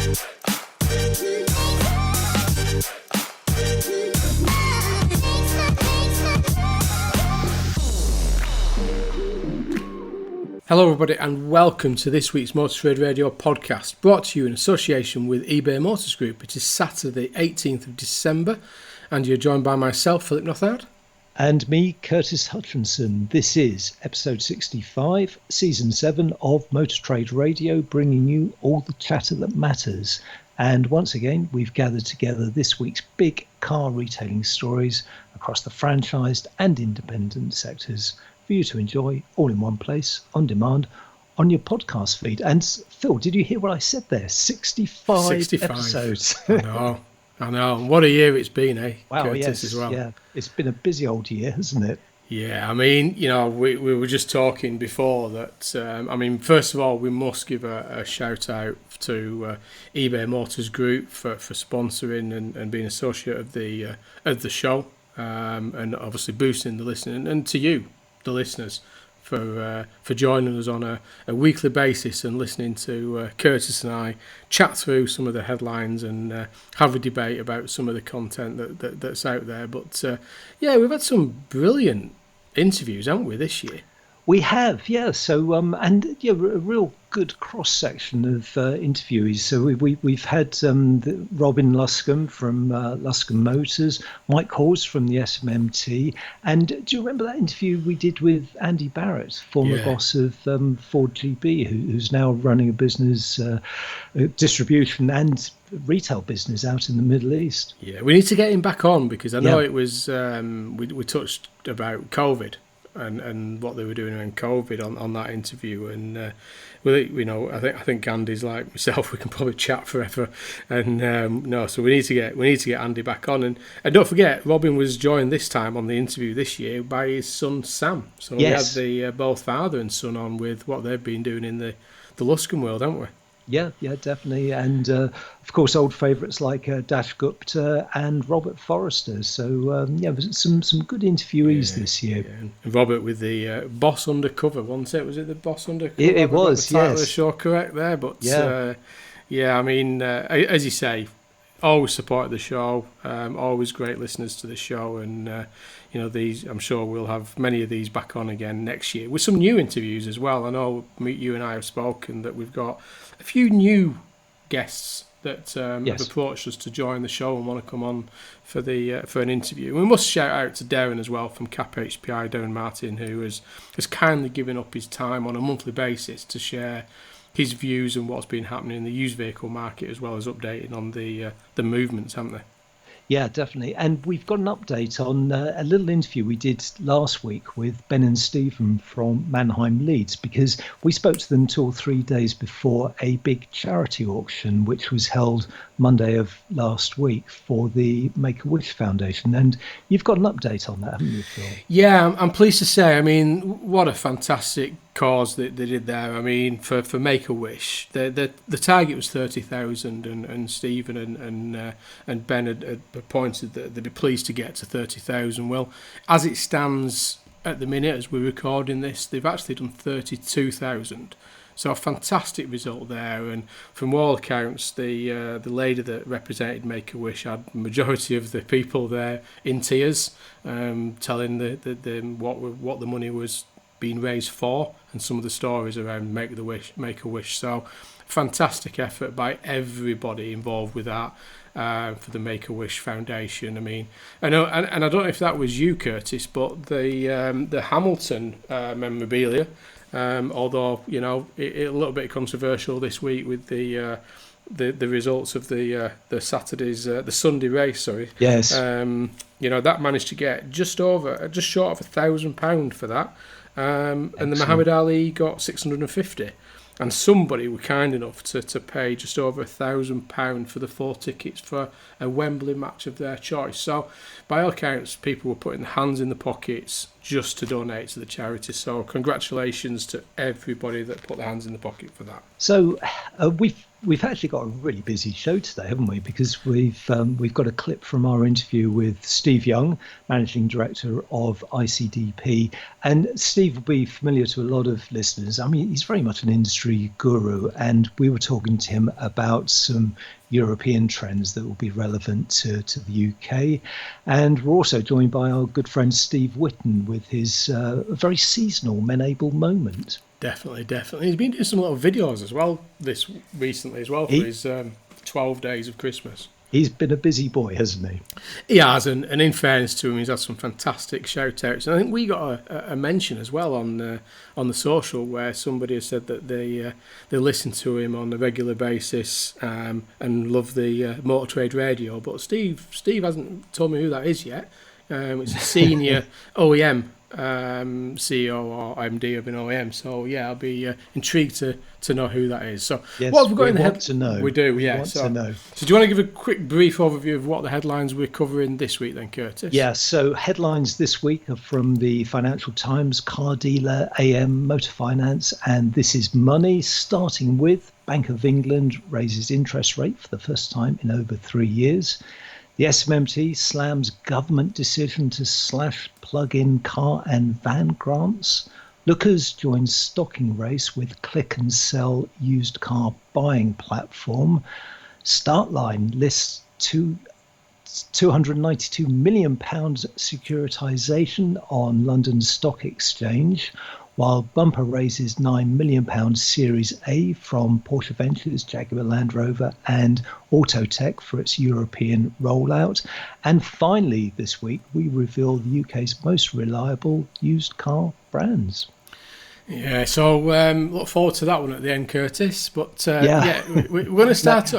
Hello everybody and welcome to this week's Motor Trade Radio podcast, brought to you in association with eBay Motors Group. It is Saturday 18th of December and you're joined by myself, Philip Nothard. And me, Curtis Hutchinson. This is episode 65, season 7 of Motor Trade Radio, bringing you all the chatter that matters. And once again, we've gathered together this week's big car retailing stories across the franchised and independent sectors for you to enjoy all in one place, on demand, on your podcast feed. And Phil, did you hear what I said there? 65 episodes. I know. What a year it's been, eh? Wow, Curtis, yes. As well. Yeah, it's been a busy old year, hasn't it? Yeah, I mean, you know, we were just talking before that, first of all, we must give a shout out to eBay Motors Group for sponsoring and being associate of the show, and obviously boosting the listening, and to you, the listeners, for joining us on a weekly basis and listening to Curtis and I chat through some of the headlines and have a debate about some of the content that's out there. But yeah, we've had some brilliant interviews, haven't we, this year? We have, yeah. So a real good cross section of interviewees. So we've had Robin Luscombe from Luscombe Motors, Mike Hawes from the SMMT, and do you remember that interview we did with Andy Barrett, former boss of Ford GB, who's now running a business, distribution and retail business out in the Middle East? Yeah, we need to get him back on because I know it was we touched about COVID. And what they were doing around COVID on that interview, and I think Andy's like myself, we can probably chat forever, and so we need to get Andy back on, and don't forget Robin was joined this time on the interview this year by his son Sam, so yes. We had the both father and son on with what they've been doing in the Luscombe world, haven't we? Yeah, definitely. And of course, old favourites like Dash Gupta and Robert Forrester. So some good interviewees this year. Yeah. And Robert with the Boss Undercover, wasn't it? Was it the Boss Undercover? It was, the title of the show correct there, but as you say, always supported the show. Always great listeners to the show, and these. I'm sure we'll have many of these back on again next year with some new interviews as well. I know you and I have spoken that we've got a few new guests that have approached us to join the show and want to come on for an interview. We must shout out to Darren as well from Cap HPI, Darren Martin, who has kindly given up his time on a monthly basis to share his views and what's been happening in the used vehicle market, as well as updating on the movements, haven't they? Yeah, definitely. And we've got an update on a little interview we did last week with Ben and Stephen from Mannheim, Leeds, because we spoke to them 2 or 3 days before a big charity auction, which was held Monday of last week for the Make-A-Wish Foundation. And you've got an update on that, haven't you, Phil? Yeah, I'm pleased to say, what a fantastic cause that they did there. For Make-A-Wish, the target was 30,000, and Stephen and Ben had appointed that they'd be pleased to get to 30,000. Well, as it stands at the minute, as we're recording this, they've actually done 32,000. So a fantastic result there, and from all accounts, the lady that represented Make-A-Wish had the majority of the people there in tears, telling what the money was being raised for, and some of the stories around Make-A-Wish. So fantastic effort by everybody involved with that for the Make-A-Wish Foundation. I know, and I don't know if that was you, Curtis, but the Hamilton memorabilia. Although it a little bit controversial this week with the results of the Saturday's the Sunday race. Sorry. Yes. That managed to get just short of £1,000 for that, and the Muhammad Ali got 650. And somebody were kind enough to pay just over £1,000 for the 4 tickets for a Wembley match of their choice. So, by all accounts, people were putting their hands in the pockets just to donate to the charity. So, congratulations to everybody that put their hands in the pocket for that. So, we've we've actually got a really busy show today, haven't we? Because we've got a clip from our interview with Steve Young, Managing Director of ICDP. And Steve will be familiar to a lot of listeners. I mean, he's very much an industry guru, and we were talking to him about some European trends that will be relevant to the UK. And we're also joined by our good friend Steve Whitten with his very seasonal Menable Moment. Definitely. He's been doing some little videos as well recently as well for his 12 days of Christmas. He's been a busy boy, hasn't he? He has, and in fairness to him, he's had some fantastic shout-outs. And I think we got a mention as well on the social where somebody has said that they listen to him on a regular basis and love the Motor Trade Radio. But Steve hasn't told me who that is yet. It's a senior OEM CEO or MD of an OEM. So yeah, I'll be intrigued to know who that is. So yes, what have we got in the want to know. We do, yeah. Want to know. So do you want to give a quick brief overview of what the headlines we're covering this week then, Curtis? Yeah, so headlines this week are from the Financial Times, Car Dealer, AM, Motor Finance, and This Is Money, starting with Bank of England raises interest rate for the first time in over 3 years. The SMMT slams government decision to slash plug-in car and van grants. Lookers joins stocking race with click and sell used car buying platform. Startline lists £292 million securitization on London Stock Exchange, while Bumper raises £9 million Series A from Porsche Ventures, Jaguar Land Rover and Autotech for its European rollout. And finally this week, we reveal the UK's most reliable used car brands. Yeah, so look forward to that one at the end, Curtis. But we're going to start.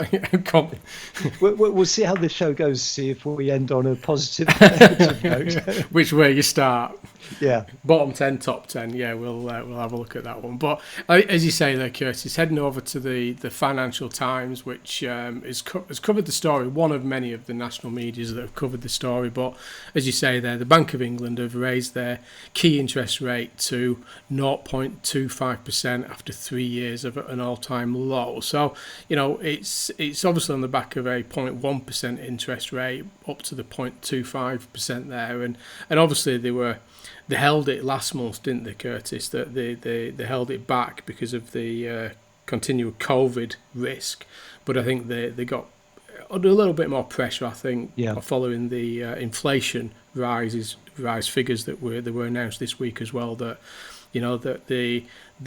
We'll see how this show goes. See if we end on a positive note. Which way you start? Yeah, bottom 10, top 10. Yeah, we'll have a look at that one. But as you say there, Curtis, heading over to the Financial Times, which has covered the story. One of many of the national medias that have covered the story. But as you say there, the Bank of England have raised their key interest rate to 0.25% after 3 years of an all-time low. So, you know, it's obviously on the back of a 0.1% interest rate up to the 0.25% there, and obviously they held it last month, didn't they, Curtis? That they held it back because of the continual COVID risk, but I think they got under a little bit more pressure, I think, following the inflation rise figures that were announced this week as well. That, you know, that they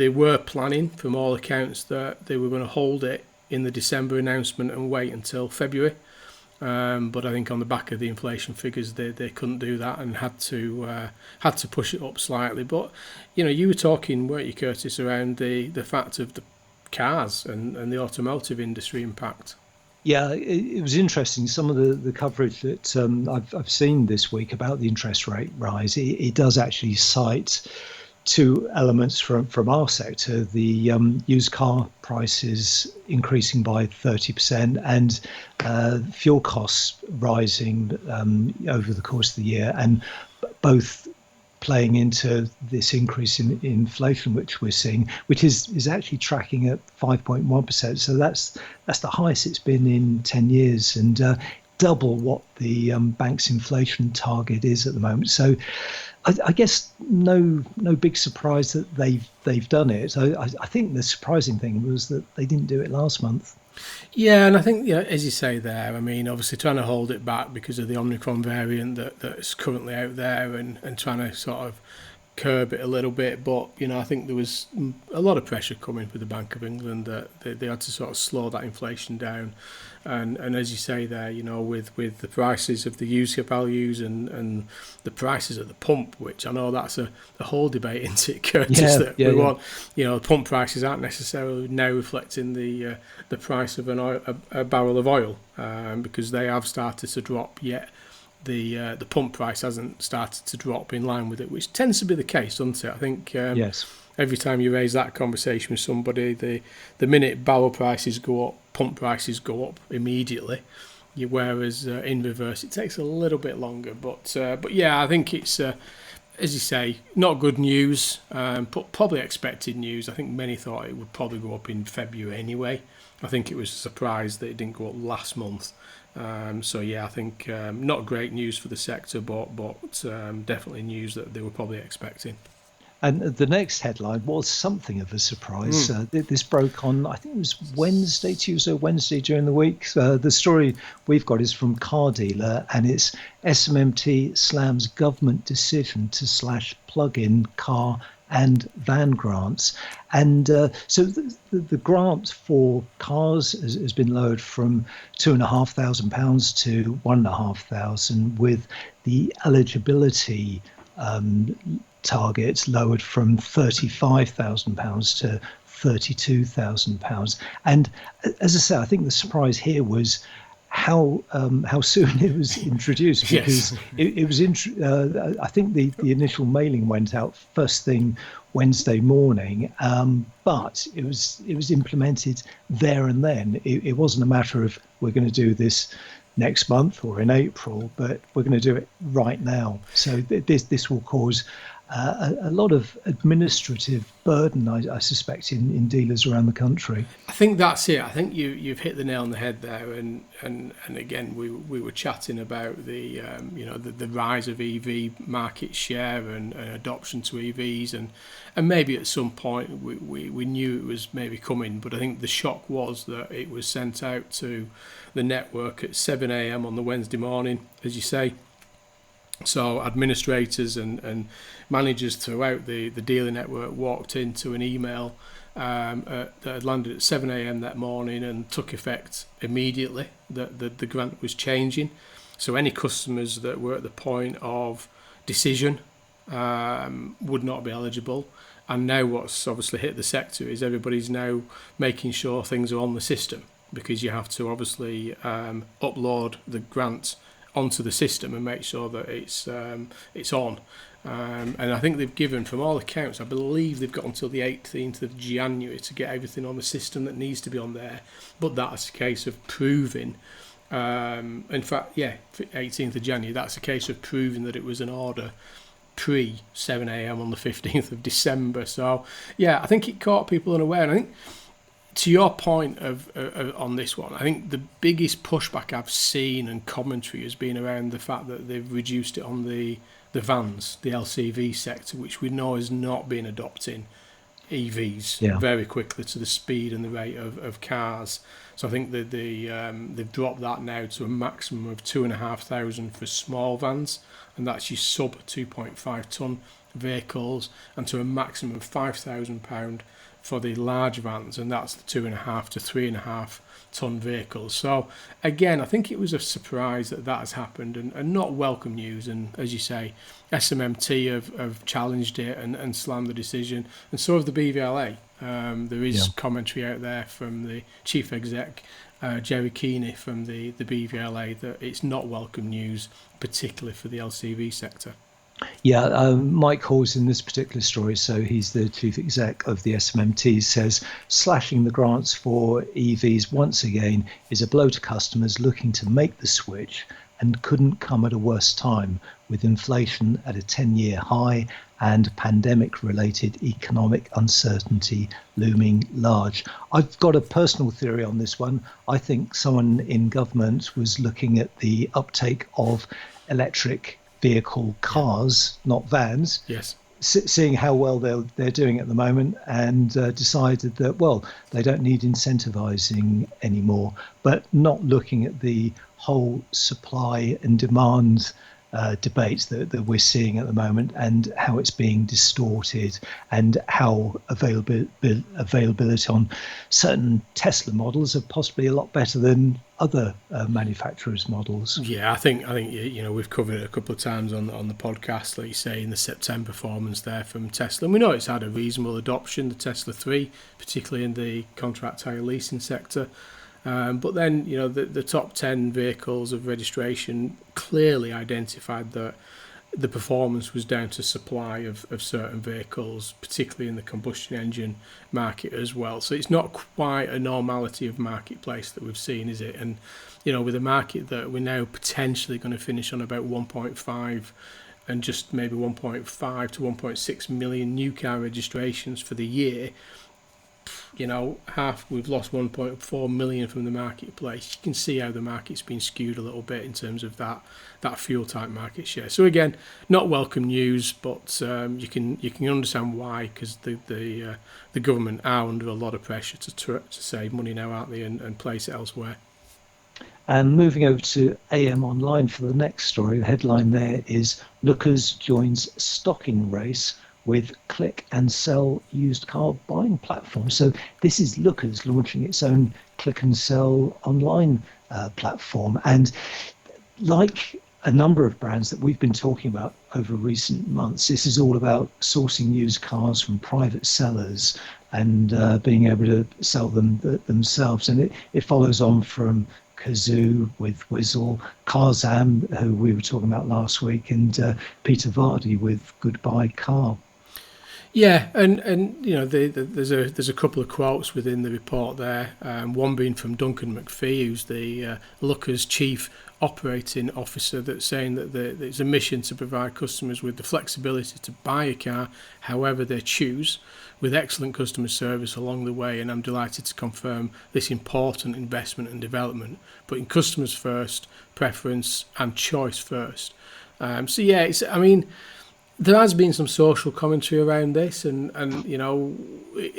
were planning, from all accounts, that they were going to hold it in the December announcement and wait until February. But I think on the back of the inflation figures, they couldn't do that and had to push it up slightly. But, you know, you were talking, weren't you, Curtis, around the fact of the cars and the automotive industry impact. Yeah, it was interesting. Some of the coverage that I've seen this week about the interest rate rise, it does actually cite two elements from our sector: the used car prices increasing by 30% and fuel costs rising over the course of the year, and both playing into this increase in inflation which we're seeing, which is actually tracking at 5.1%. So that's the highest it's been in 10 years, and double what the bank's inflation target is at the moment. So I guess no big surprise that they've done it. I think the surprising thing was that they didn't do it last month. Yeah, and I think, as you say there, I mean, obviously trying to hold it back because of the Omicron variant that's currently out there, and trying to sort of curb it a little bit. But, you know, I think there was a lot of pressure coming for the Bank of England that they had to sort of slow that inflation down. And as you say there, you know, with the prices of the used values and the prices at the pump, which I know that's a whole debate, isn't it, Curtis? We want, you know, pump prices aren't necessarily now reflecting the price of a barrel of oil, because they have started to drop, yet the pump price hasn't started to drop in line with it, which tends to be the case, doesn't it? I think yes. Every time you raise that conversation with somebody, the minute barrel prices go up, pump prices go up immediately. Whereas in reverse, it takes a little bit longer. But yeah, I think it's, as you say, not good news, but probably expected news. I think many thought it would probably go up in February anyway. I think it was a surprise that it didn't go up last month. So yeah, I think not great news for the sector, but definitely news that they were probably expecting. And the next headline was something of a surprise. This broke on, I think it was Wednesday, Tuesday, Wednesday during the week. The story we've got is from Car Dealer, and it's SMMT slams government decision to slash plug-in car and van grants. And so the grant for cars has been lowered from £2,500 to £1,500, with the eligibility targets lowered from £35,000 to £32,000. And as I say, I think the surprise here was how soon it was introduced, because it was I think the initial mailing went out first thing Wednesday morning, but it was implemented there and then. It wasn't a matter of we're going to do this next month or in April, but we're going to do it right now. So this will cause a lot of administrative burden, I suspect, in dealers around the country. I think that's it. I think you've hit the nail on the head there. And again, we were chatting about the the rise of EV market share and adoption to EVs, and maybe at some point we knew it was maybe coming, but I think the shock was that it was sent out to the network at 7 a.m. on the Wednesday morning, as you say. So administrators and managers throughout the dealer network walked into an email that had landed at 7 a.m. that morning and took effect immediately, that the grant was changing. So any customers that were at the point of decision would not be eligible. And now what's obviously hit the sector is everybody's now making sure things are on the system, because you have to obviously upload the grant onto the system and make sure that it's on. And I think they've given, from all accounts, I believe they've got until the 18th of January to get everything on the system that needs to be on there. But that's a case of proving, in fact, 18th of January, that's a case of proving that it was an order pre 7 a.m. on the 15th of December. So, yeah, I think it caught people unaware. And I think, to your point of on this one, I think the biggest pushback I've seen and commentary has been around the fact that they've reduced it on the vans, the LCV sector, which we know has not been adopting EVs very quickly to the speed and the rate of cars. So I think that they've dropped that now to a maximum of 2,500 for small vans, and that's your sub 2.5 tonne vehicles, and to a maximum of £5,000 for the large vans, and that's the 2.5 to 3.5 tonne vehicles. So again, I think it was a surprise that has happened, and not welcome news. And as you say, SMMT have challenged it and slammed the decision, and so have the BVLA. There is commentary out there from the chief exec, Jerry Keeney from the BVLA, that it's not welcome news, particularly for the LCV sector. Yeah, Mike Hawes in this particular story, so he's the chief exec of the SMMT, says slashing the grants for EVs once again is a blow to customers looking to make the switch, and couldn't come at a worse time, with inflation at a 10-year high and pandemic-related economic uncertainty looming large. I've got a personal theory on this one. I think someone in government was looking at the uptake of electric vehicle cars, not vans. Yes. Seeing how well they're doing at the moment, and decided that, well, they don't need incentivizing anymore, but not looking at the whole supply and demand debates that we're seeing at the moment, and how it's being distorted, and how availability on certain Tesla models are possibly a lot better than other manufacturers' models. Yeah, I think we've covered it a couple of times on the podcast, like you say, in the September performance there from Tesla, and we know it's had a reasonable adoption, the Tesla 3, particularly in the contract hire leasing sector. But then, the top 10 vehicles of registration clearly identified that the performance was down to supply of certain vehicles, particularly in the combustion engine market as well. So it's not quite a normality of marketplace that we've seen, is it? And, with a market that we're now potentially going to finish on about 1.5 and just maybe 1.5 to 1.6 million new car registrations for the year, we've lost 1.4 million from the marketplace. You can see how the market's been skewed a little bit in terms of that fuel type market share. So again, not welcome news, but you can understand why, because the government are under a lot of pressure to save money now, aren't they, and place it elsewhere. And moving over to AM Online for the next story, the headline there is Lookers joins stocking race with click and sell used car buying platform. So this is Lookers launching its own click and sell online platform. And like a number of brands that we've been talking about over recent months, this is all about sourcing used cars from private sellers and being able to sell them themselves. And it follows on from Kazoo with Whizzle, Carzam, who we were talking about last week, and Peter Vardy with Goodbye Car. Yeah, and there's a couple of quotes within the report there. One being from Duncan McPhee, who's the Lookers Chief Operating Officer, that's saying that it's a mission to provide customers with the flexibility to buy a car however they choose, with excellent customer service along the way. And I'm delighted to confirm this important investment and development, putting customers first, preference and choice first. There has been some social commentary around this, and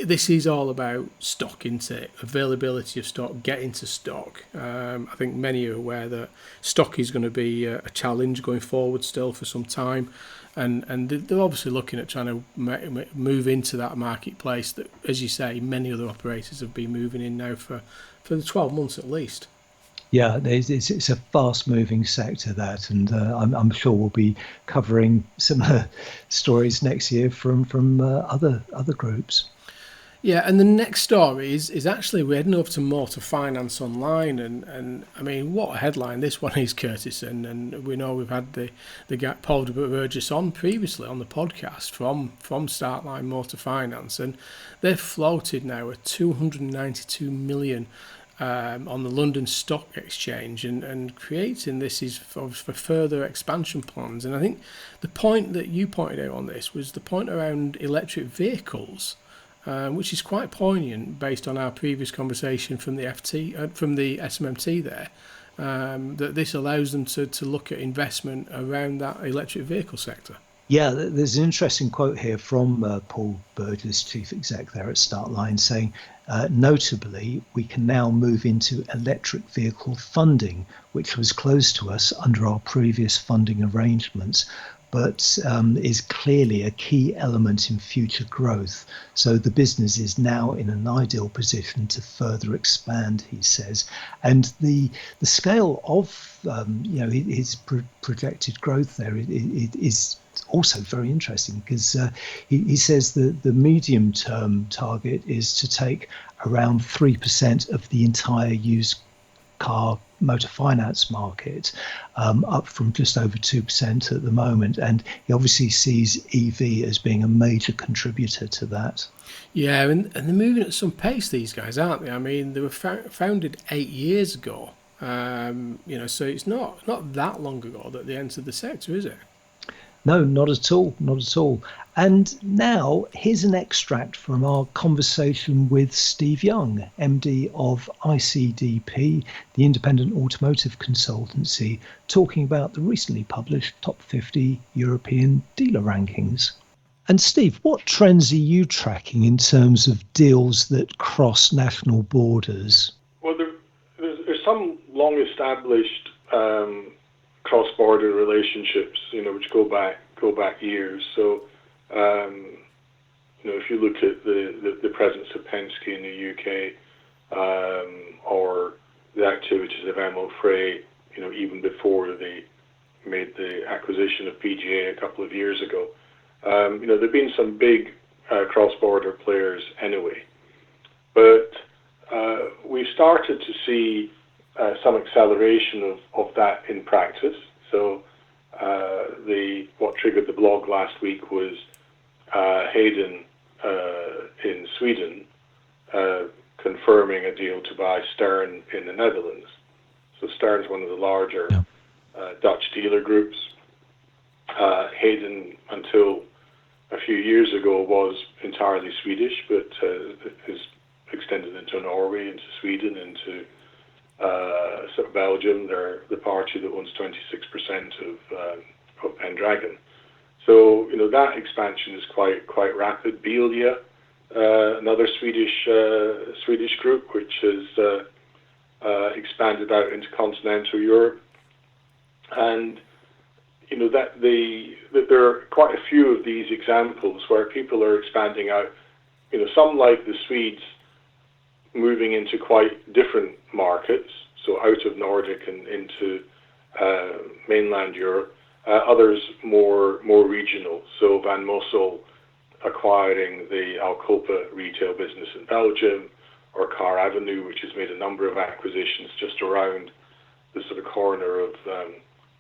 this is all about stock intake, availability of stock, getting to stock. I think many are aware that stock is going to be a challenge going forward still for some time, and they're obviously looking at trying to move into that marketplace that, as you say, many other operators have been moving in now for the 12 months at least. Yeah, it's a fast-moving sector, that, and I'm sure we'll be covering similar stories next year from other groups. Yeah, and the next story is actually we're heading over to Motor Finance Online, and I mean, what a headline this one is, Curtis, and we know we've had the guy Paul de Burgess on previously on the podcast from Startline Motor Finance, and they've floated now at 292 million on the London Stock Exchange, and creating this is for further expansion plans. And I think the point that you pointed out on this was the point around electric vehicles, which is quite poignant based on our previous conversation from the SMMT there, that this allows them to look at investment around that electric vehicle sector. Yeah, there's an interesting quote here from Paul Burgess, Chief Exec there at Startline, saying, notably, we can now move into electric vehicle funding, which was closed to us under our previous funding arrangements, but is clearly a key element in future growth. So the business is now in an ideal position to further expand, he says. And the scale of his projected growth there is also very interesting, because he says that the medium term target is to take around 3% of the entire used car motor finance market, up from just over 2% at the moment, and he obviously sees EV as being a major contributor to that. Yeah, and they're moving at some pace, these guys, aren't they? I mean, they were founded 8 years ago, so it's not that long ago that they entered the sector, is it? No, not at all, not at all. And now here's an extract from our conversation with Steve Young, MD of ICDP, the independent automotive consultancy, talking about the recently published Top 50 European dealer rankings. And Steve, what trends are you tracking in terms of deals that cross national borders? Well, there's some long-established cross-border relationships, which go back years. So, if you look at the presence of Penske in the UK, or the activities of Emil Frey, even before they made the acquisition of PGA a couple of years ago, there've been some big cross-border players anyway. But we've started to see some acceleration of that in practice. So what triggered the blog last week was Hayden in Sweden confirming a deal to buy Stern in the Netherlands. So Stern's one of the larger Dutch dealer groups. Hayden, until a few years ago, was entirely Swedish, but has extended into Norway, into Sweden, into sort of Belgium. They're the party that owns 26% of Pendragon. So that expansion is quite rapid. Bilia, another Swedish group, which has expanded out into continental Europe, and that there are quite a few of these examples where people are expanding out. Some, like the Swedes, moving into quite different markets, so out of Nordic and into mainland Europe. Others more regional. So Van Mossel acquiring the Alcopa retail business in Belgium, or Car Avenue, which has made a number of acquisitions just around the sort of corner of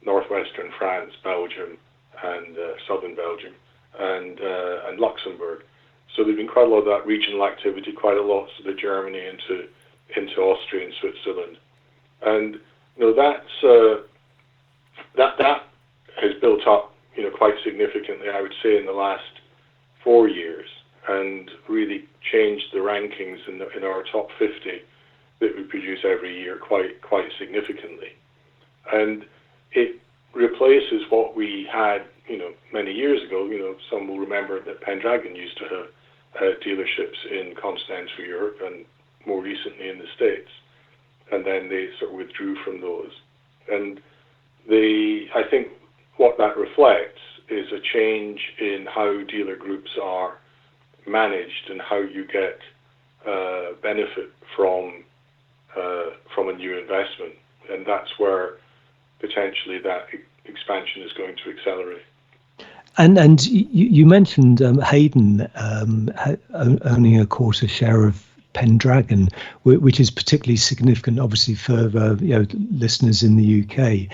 northwestern France, Belgium, and southern Belgium, and Luxembourg. So there's been quite a lot of that regional activity, quite a lot sort of Germany into Austria and Switzerland, and that has built up quite significantly, I would say, in the last 4 years, and really changed the rankings in our top 50 that we produce every year quite significantly. And it replaces what we had many years ago. Some will remember that Pendragon used to have dealerships in continental Europe and more recently in the States, and then they sort of withdrew from those. And I think what that reflects is a change in how dealer groups are managed and how you get benefit from a new investment, and that's where potentially that expansion is going to accelerate. And you mentioned Hayden owning a quarter share of Pendragon, which is particularly significant, obviously, for listeners in the UK.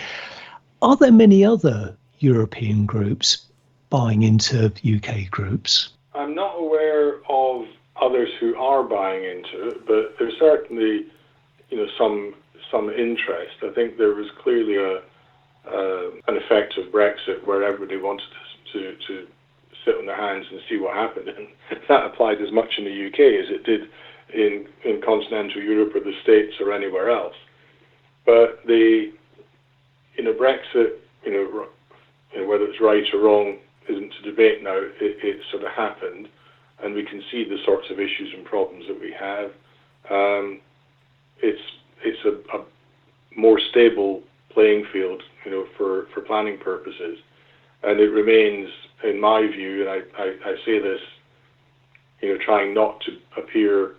Are there many other European groups buying into UK groups? I'm not aware of others who are buying into it, but there's certainly some interest. I think there was clearly an effect of Brexit where everybody wanted to sit on their hands and see what happened, and that applied as much in the UK as it did in continental Europe or the States or anywhere else. But the Brexit, whether it's right or wrong isn't to debate now. It sort of happened, and we can see the sorts of issues and problems that we have. It's a more stable playing field, for planning purposes, and it remains, in my view, and I say this, trying not to appear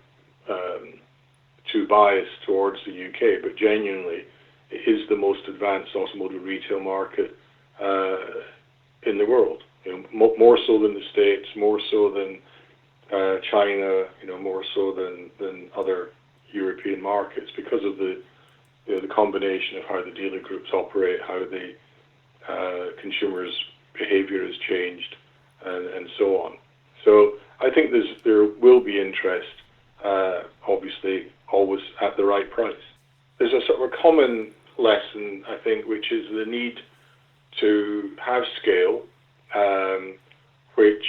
too biased towards the UK, but genuinely, it is the most advanced automotive retail market in the world. More so than the States, more so than China, more so than other European markets, because of the combination of how the dealer groups operate, how the consumers' behaviour has changed, and so on. So I think there will be interest, obviously, always at the right price. There's a sort of a common lesson, I think, which is the need to have scale, which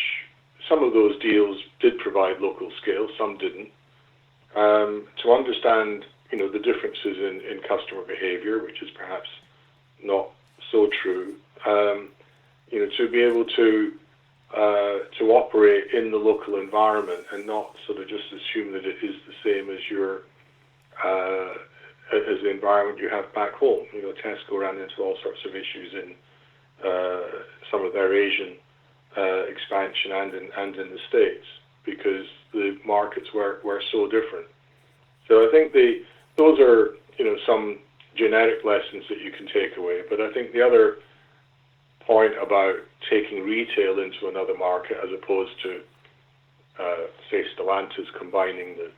some of those deals did provide local scale, some didn't. To understand, the differences in customer behaviour, which is perhaps not so true. To be able to operate in the local environment and not sort of just assume that it is the same as as the environment you have back home. Tesco ran into all sorts of issues in some of their Asian expansion and in the States, because the markets were so different. So I think those are some generic lessons that you can take away. But I think the other point about taking retail into another market, as opposed to say Stellantis combining the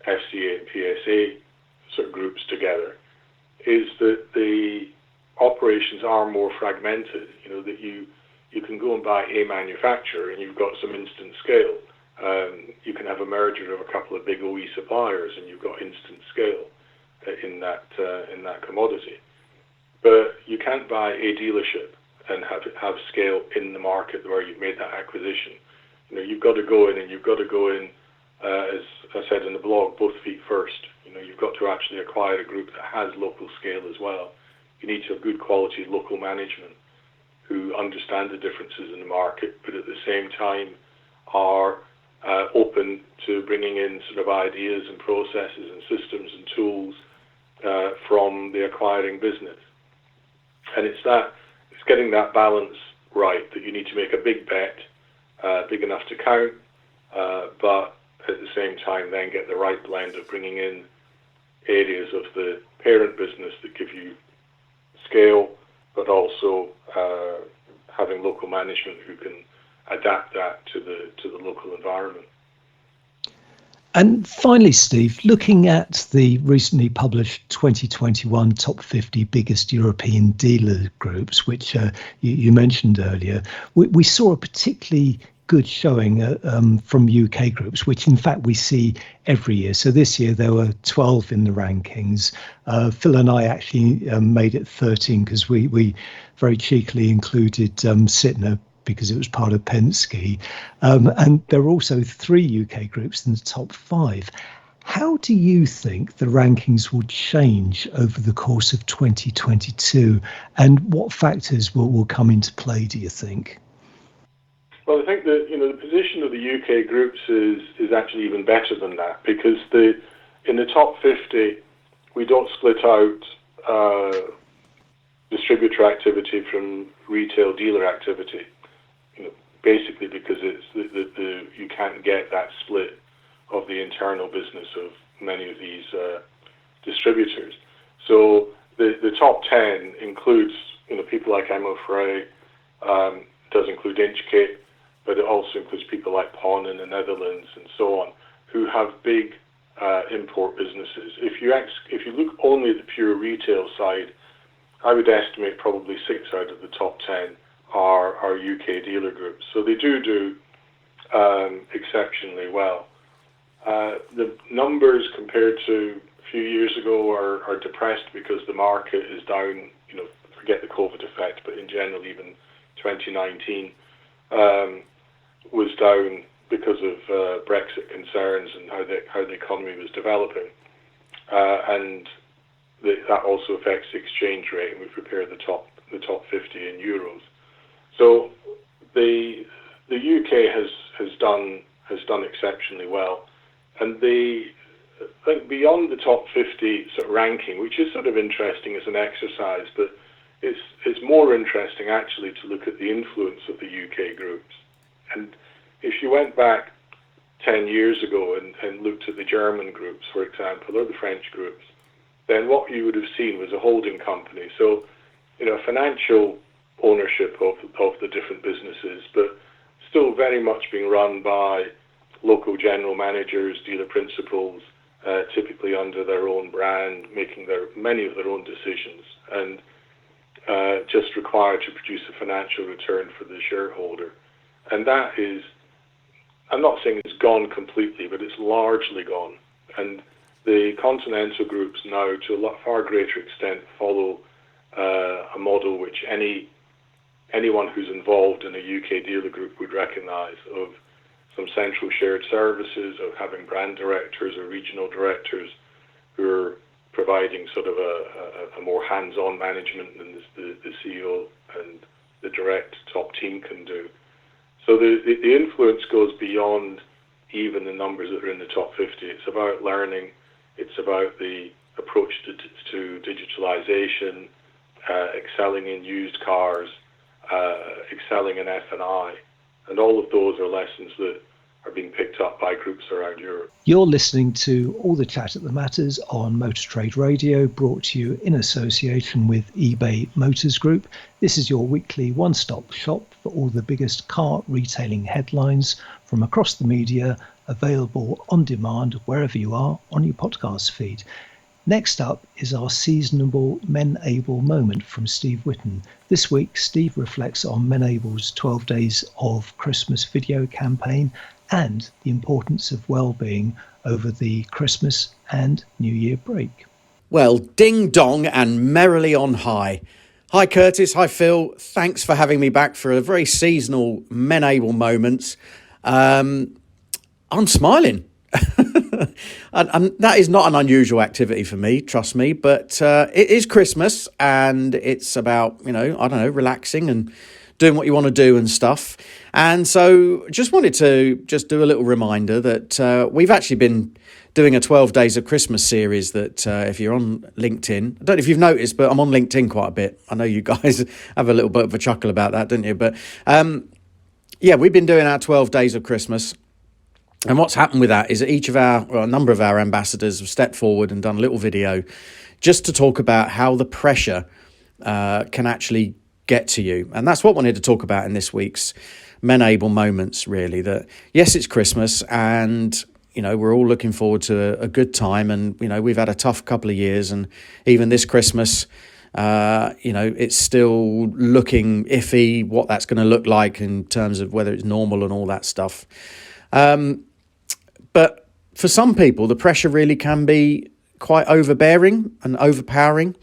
FCA and PSA sort of groups together, is that the operations are more fragmented. That you can go and buy a manufacturer and you've got some instant scale. You can have a merger of a couple of big OE suppliers and you've got instant scale in that commodity. But you can't buy a dealership and have scale in the market where you've made that acquisition. You've got to go in, and you've got to go in as I said in the blog, both feet first. You've got to actually acquire a group that has local scale as well. You need to have good quality local management who understand the differences in the market, but at the same time are open to bringing in sort of ideas and processes and systems and tools from the acquiring business. And it's getting that balance right, that you need to make a big bet, big enough to count, but at the same time then get the right blend of bringing in areas of the parent business that give you scale, but also having local management who can adapt that to the local environment. And finally, Steve, looking at the recently published 2021 top 50 biggest European dealer groups, which you mentioned earlier, we saw a particularly good showing from UK groups, which in fact we see every year. So this year there were 12 in the rankings. Phil and I actually made it 13 because we very cheekily included Sytner because it was part of Penske. And there are also 3 UK groups in the top 5. How do you think the rankings will change over the course of 2022? And what factors will come into play, do you think? Well, I think that the position of the UK groups is actually even better than that, because in the top 50 we don't split out distributor activity from retail dealer activity. Basically because it's you can't get that split of the internal business of many of these distributors. So the top 10 includes people like Frey, does include Inchcape, but it also includes people like Pon in the Netherlands and so on, who have big import businesses. If you look only at the pure retail side, I would estimate probably 6 out of the top 10 are UK dealer groups. So they do exceptionally well. The numbers compared to a few years ago are depressed because the market is down, forget the COVID effect, but in general even 2019 was down because of Brexit concerns and how the economy was developing. And that also affects the exchange rate, and we prepare the top 50 in euros. So the UK has done exceptionally well, and I think beyond the top 50 sort of ranking, which is sort of interesting as an exercise, but it's more interesting actually to look at the influence of the UK groups. And if you went back 10 years ago and looked at the German groups, for example, or the French groups, then what you would have seen was a holding company. So, financial ownership of the different businesses, but still very much being run by local general managers, dealer principals, typically under their own brand, making many of their own decisions, and just required to produce a financial return for the shareholder. And that is, I'm not saying it's gone completely, but it's largely gone. And the continental groups now, to a far greater extent, follow a model which anyone who's involved in a UK dealer group would recognise, of some central shared services, of having brand directors or regional directors who are providing sort of a more hands-on management than the CEO and the direct top team can do. So the influence goes beyond even the numbers that are in the top 50. It's about learning. It's about the approach to digitalization, excelling in used cars, excelling in F&I. And all of those are lessons that are being picked up by groups around Europe. You're listening to All the Chat that Matters on Motor Trade Radio, brought to you in association with eBay Motors Group. This is your weekly one-stop shop for all the biggest car retailing headlines from across the media, available on demand wherever you are on your podcast feed. Next up is our seasonable Menable moment from Steve Whitten. This week, Steve reflects on Menable's 12 Days of Christmas video campaign and the importance of well-being over the Christmas and New Year break. Well, ding dong and merrily on high. Hi Curtis, hi Phil. Thanks for having me back for a very seasonal Menable moments. I'm smiling. And that is not an unusual activity for me, trust me, but it is Christmas and it's about, relaxing and doing what you want to do and stuff. And so just wanted to just do a little reminder that we've actually been doing a 12 Days of Christmas series that if you're on LinkedIn, I don't know if you've noticed, but I'm on LinkedIn quite a bit. I know you guys have a little bit of a chuckle about that, don't you? But we've been doing our 12 Days of Christmas. And what's happened with that is that a number of our ambassadors have stepped forward and done a little video just to talk about how the pressure can actually get to you. And that's what I wanted to talk about in this week's Menable Moments, really. That, yes, it's Christmas and, we're all looking forward to a good time. And, we've had a tough couple of years. And even this Christmas, it's still looking iffy what that's going to look like in terms of whether it's normal and all that stuff. But for some people, the pressure really can be quite overbearing and overpowering.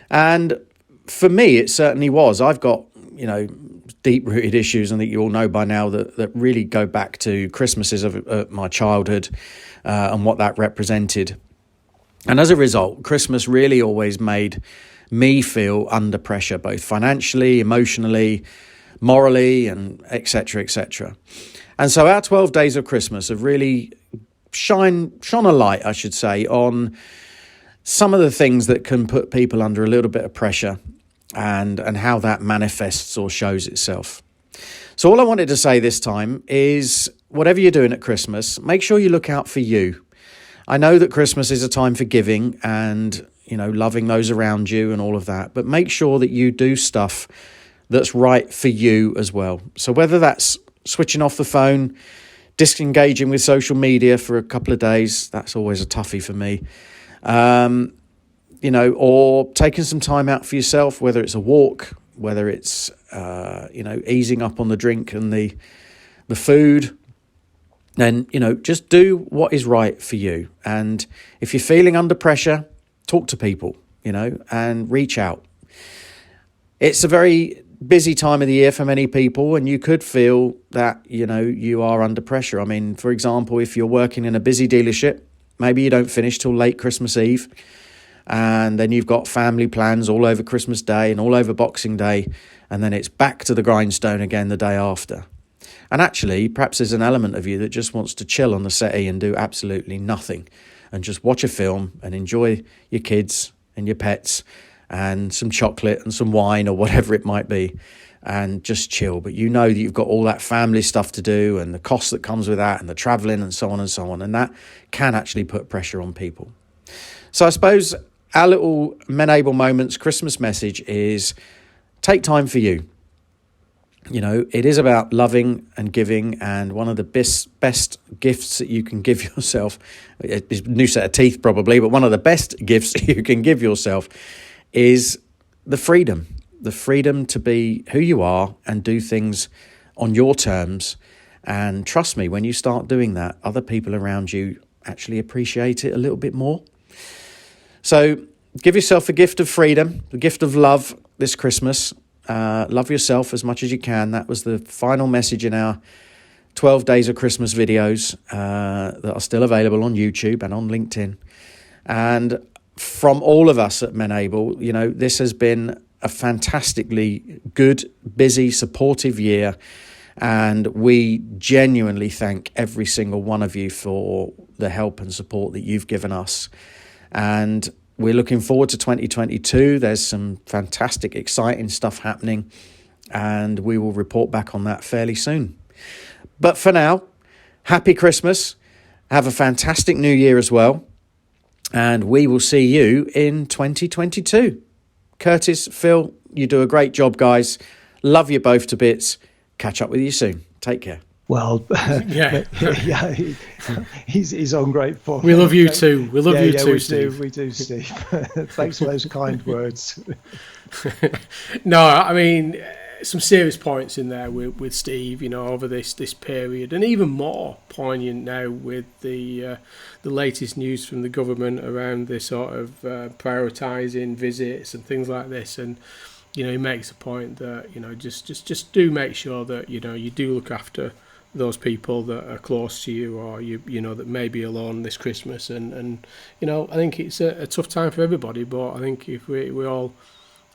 And for me, it certainly was. I've got, deep-rooted issues, I think you all know by now, that really go back to Christmases of my childhood and what that represented. And as a result, Christmas really always made me feel under pressure, both financially, emotionally, morally, and et cetera, et cetera. And so our 12 Days of Christmas have really shone a light, I should say, on some of the things that can put people under a little bit of pressure and how that manifests or shows itself. So all I wanted to say this time is, whatever you're doing at Christmas, make sure you look out for you. I know that Christmas is a time for giving and, loving those around you and all of that, but make sure that you do stuff that's right for you as well. So whether that's switching off the phone, disengaging with social media for a couple of days, that's always a toughie for me. Or taking some time out for yourself, whether it's a walk, whether it's, easing up on the drink and the food, then, just do what is right for you. And if you're feeling under pressure, talk to people, and reach out. It's a very busy time of the year for many people, and you could feel that, you are under pressure. I mean, for example, if you're working in a busy dealership, maybe you don't finish till late Christmas Eve, and then you've got family plans all over Christmas Day and all over Boxing Day, and then it's back to the grindstone again the day after. And actually, perhaps there's an element of you that just wants to chill on the settee and do absolutely nothing and just watch a film and enjoy your kids and your pets and some chocolate and some wine or whatever it might be, and just chill. But you know that you've got all that family stuff to do and the cost that comes with that and the travelling and so on and so on. And that can actually put pressure on people. So I suppose our little Menable Moments Christmas message is, take time for you. It is about loving and giving, and one of the best gifts that you can give yourself, it's a new set of teeth probably, but one of the best gifts you can give yourself is the freedom to be who you are and do things on your terms. And trust me, when you start doing that, other people around you actually appreciate it a little bit more. So give yourself a gift of freedom, the gift of love this Christmas. Love yourself as much as you can. That was the final message in our 12 Days of Christmas videos that are still available on YouTube and on LinkedIn. And from all of us at Menable, this has been a fantastically good, busy, supportive year. And we genuinely thank every single one of you for the help and support that you've given us. And we're looking forward to 2022. There's some fantastic, exciting stuff happening, and we will report back on that fairly soon. But for now, happy Christmas. Have a fantastic new year as well. And we will see you in 2022. Curtis, Phil, you do a great job, guys. Love you both to bits. Catch up with you soon. Take care. Well, Yeah. he's on great form. We love you too. We love you too, Steve. We do, Steve. Thanks for those kind words. No, I mean, some serious points in there with Steve, over this period, and even more poignant now with the latest news from the government around this sort of prioritising visits and things like this. And he makes a point that just do make sure that you do look after those people that are close to you, or you know that may be alone this Christmas, and you know, I think it's a tough time for everybody, but I think if we all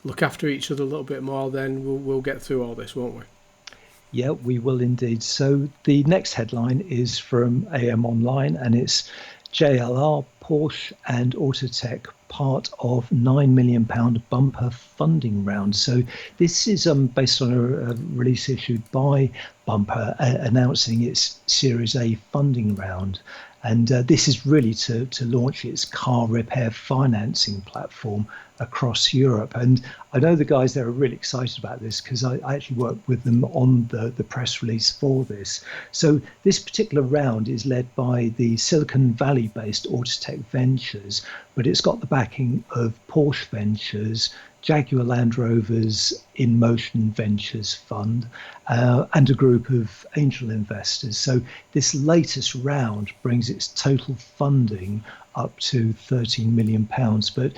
look after each other a little bit more, then we'll get through all this, won't we? Yeah, we will indeed. So the next headline is from AM Online, and it's JLR, Porsche and Autotech part of £9 million bumper funding round. So this is based on a release issued by Bumper announcing its Series A funding round. And this is really to launch its car repair financing platform across Europe. And I know the guys there are really excited about this because I actually worked with them on the press release for this. So this particular round is led by the Silicon Valley-based Autotech Ventures, but it's got the backing of Porsche Ventures, Jaguar Land Rover's In Motion Ventures Fund, and a group of angel investors. So this latest round brings its total funding up to £13 million. But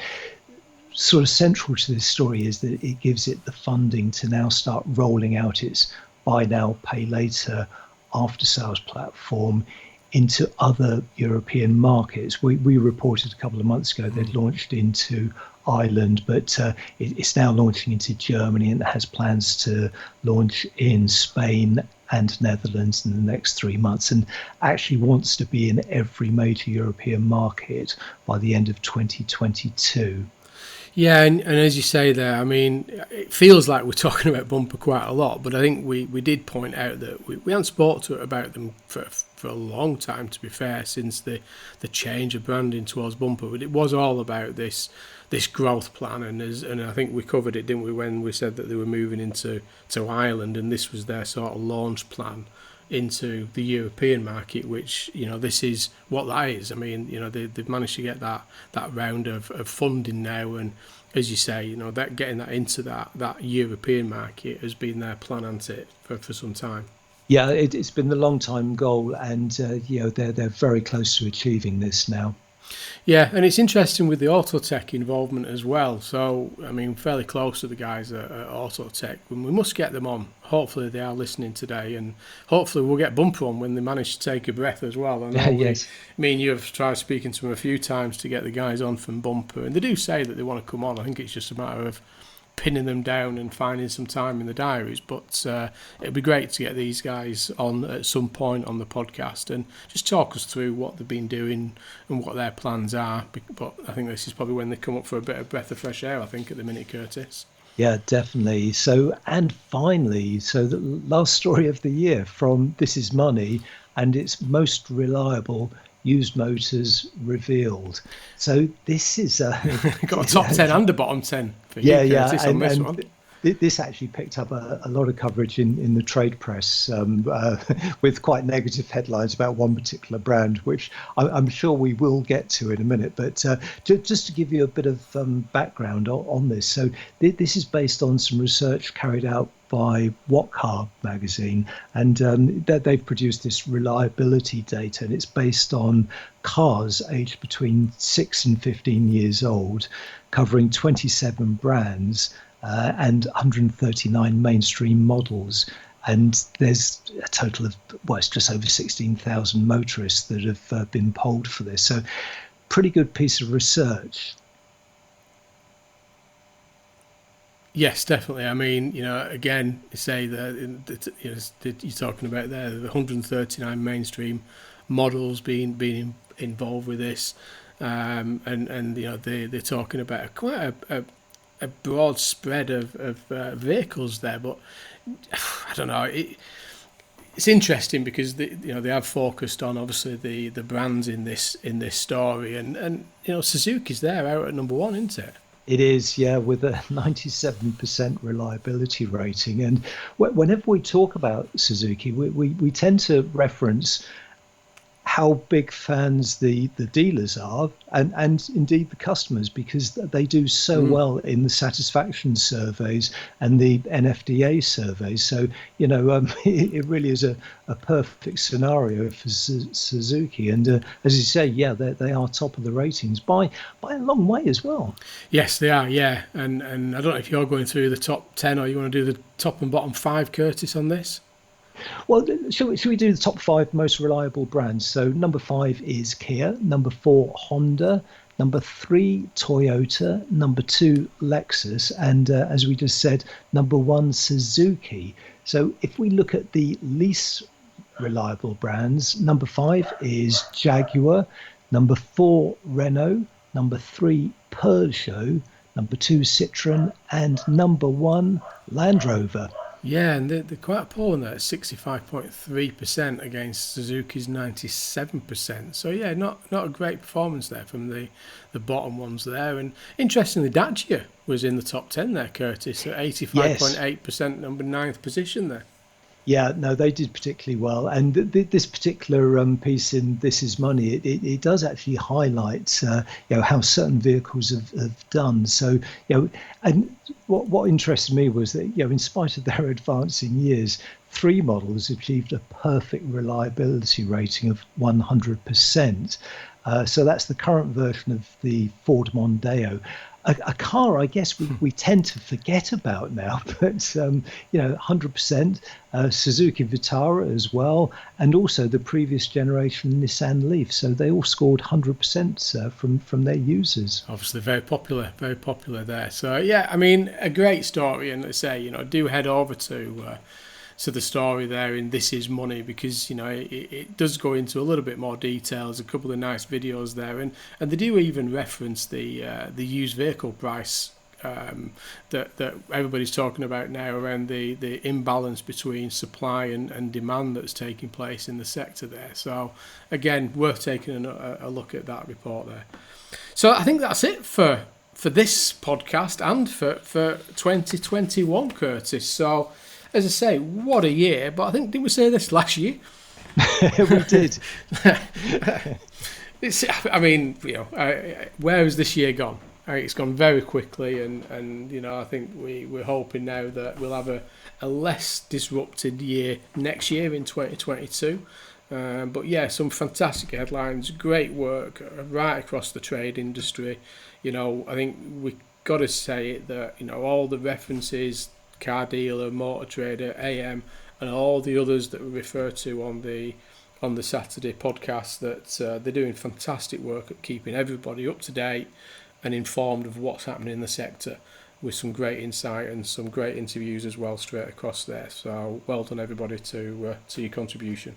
sort of central to this story is that it gives it the funding to now start rolling out its buy now, pay later after sales platform into other European markets. We reported a couple of months ago they'd launched into Ireland, but it's now launching into Germany, and it has plans to launch in Spain and Netherlands in the next 3 months, and actually wants to be in every major European market by the end of 2022. Yeah, and as you say there, I mean, it feels like we're talking about Bumper quite a lot, but I think we did point out that we hadn't spoken about them for a long time, to be fair, since the change of branding towards Bumper. But it was all about this growth plan, and I think we covered it, didn't we, when we said that they were moving into Ireland, and this was their sort of launch plan into the European market, which, you know, this is what that is. I mean, you know, they've managed to get that round of funding now, and as you say, you know, that getting that into that European market has been their plan, hasn't it, for some time. Yeah, it's been the long time goal, and you know, they're very close to achieving this now. Yeah, and it's interesting with the Autotech involvement as well. So, I mean, fairly close to the guys at Autotech. We must get them on. Hopefully they are listening today, and hopefully we'll get Bumper on when they manage to take a breath as well. I know yes. Me and you have tried speaking to them a few times to get the guys on from Bumper, and they do say that they want to come on. I think it's just a matter of pinning them down and finding some time in the diaries, but it'd be great to get these guys on at some point on the podcast and just talk us through what they've been doing and what their plans are. But I think this is probably when they come up for a bit of breath of fresh air, I think, at the minute, Curtis. Yeah, definitely. So, and finally, so the last story of the year from This Is Money, and its most reliable used motors revealed. So this is got a top 10 and a bottom 10 for you, Curtis, on this one. This actually picked up a lot of coverage in the trade press with quite negative headlines about one particular brand, which I'm sure we will get to in a minute. But just to give you a bit of background on this, so this is based on some research carried out by What Car magazine, and they've produced this reliability data, and it's based on cars aged between 6 and 15 years old, covering 27 brands and 139 mainstream models. And there's a total of, well, it's just over 16,000 motorists that have been polled for this. So pretty good piece of research. Yes, definitely. I mean, you know, again, say that you're talking about there, the 139 mainstream models being involved with this, and you know they're talking about quite a broad spread of vehicles there. But I don't know. It's interesting because they have focused on obviously the brands in this story, and you know Suzuki's there out at number one, isn't it? It is, yeah, with a 97% reliability rating. And whenever we talk about Suzuki, we tend to reference how big fans the dealers are and indeed the customers, because they do so well in the satisfaction surveys and the NFDA surveys. So, you know, it really is a perfect scenario for Suzuki. And as you say, yeah, they are top of the ratings by a long way as well. Yes, they are, yeah. And I don't know if you're going through the top 10 or you want to do the top and bottom 5, Curtis, on this. Well, should we do the top 5 most reliable brands? So number 5 is Kia, number 4 Honda, number 3 Toyota, number 2 Lexus, and as we just said, number 1 Suzuki. So if we look at the least reliable brands, number 5 is Jaguar, number 4 Renault, number 3 Peugeot, number 2 Citroen, and number 1 Land Rover. Yeah, and they're quite appalling there at 65.3% against Suzuki's 97%. So yeah, not a great performance there from the bottom ones there. And interestingly, Dacia was in the top 10 there, Curtis, at 85.8%, number 9th position there. Yeah, no, they did particularly well. And this particular piece in This Is Money, it does actually highlight, how certain vehicles have done. So, and what interested me was that, in spite of their advancing years, 3 models achieved a perfect reliability rating of 100%. So that's the current version of the Ford Mondeo. A car, I guess, we tend to forget about now, but 100%. Suzuki Vitara as well, and also the previous generation Nissan Leaf. So they all scored 100% from their users. Obviously, very popular there. So yeah, I mean, a great story, and let's say, do head over to the story there in This Is Money, because it does go into a little bit more details, a couple of nice videos there, and they do even reference the used vehicle price that everybody's talking about now around the imbalance between supply and demand that's taking place in the sector there. So again, worth taking a look at that report there. So I think that's it for this podcast and for 2021, Curtis. So as I say, what a year, but I think, didn't we say this last year? We did. I mean, where has this year gone? It's gone very quickly, and I think we're hoping now that we'll have a less disrupted year next year in 2022. But yeah, some fantastic headlines, great work right across the trade industry. I think we got to say it that all the references, Car Dealer, Motor Trader, AM, and all the others that we refer to on the Saturday podcast, that they're doing fantastic work at keeping everybody up to date and informed of what's happening in the sector, with some great insight and some great interviews as well straight across there. So well done everybody to your contribution.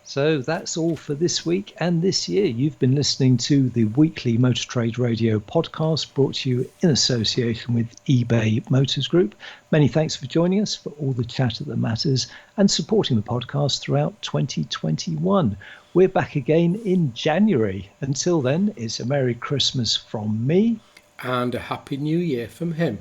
So that's all for this week and this year. You've been listening to the weekly Motor Trade Radio podcast, brought to you in association with eBay Motors Group. Many thanks for joining us for all the chatter that matters and supporting the podcast throughout 2021. We're back again in January. Until then, it's a Merry Christmas from me. And a Happy New Year from him.